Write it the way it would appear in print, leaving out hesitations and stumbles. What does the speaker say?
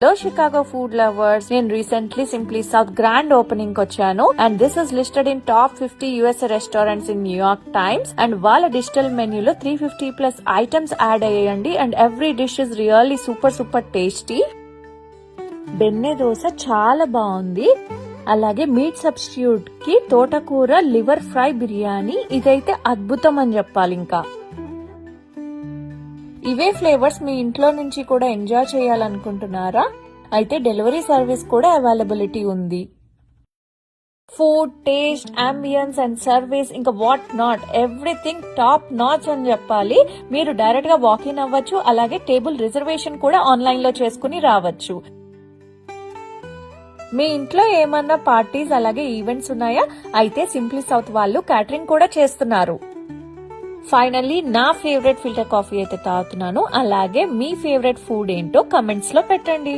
Hello Chicago food lovers, నేను recently simply south grand opening వచ్చాను and this is listed in top 50 US restaurants in New York times and వాళ్ళ digital మెన్యూలో 350+ items add అయ్యాయండి and every dish is really super tasty. బెన్నె dosa చాలా బాగుంది. అలాగే meet substitute కి తోటకూర liver fry biryani, ఇదైతే అద్భుతం అని చెప్పాలి. ఇంకా ఇవే ఫ్లేవర్స్ మీ ఇంట్లో నుంచి కూడా ఎంజాయ్ చేయాలనుకుంటున్నారా? అయితే డెలివరీ సర్వీస్ కూడా అవైలబిలిటీ ఉంది. Food, taste, ambience and service ఇంకా what not everything top notch అని చెప్పాలి. మీరు డైరెక్ట్ గా వాకిన్ అవ్వచ్చు, అలాగే టేబుల్ రిజర్వేషన్ కూడా ఆన్లైన్ లో చేసుకుని రావచ్చు. మీ ఇంట్లో ఏమన్నా పార్టీస్ అలాగే ఈవెంట్స్ ఉన్నాయా? అయితే సింప్లీ సౌత్ వాళ్ళు క్యాటరింగ్ కూడా చేస్తున్నారు. ఫైనల్లీ నా ఫేవరెట్ ఫిల్టర్ కాఫీ అయితే తాగుతున్నాను. అలాగే మీ ఫేవరెట్ ఫుడ్ ఏంటో కమెంట్స్ లో పెట్టండి.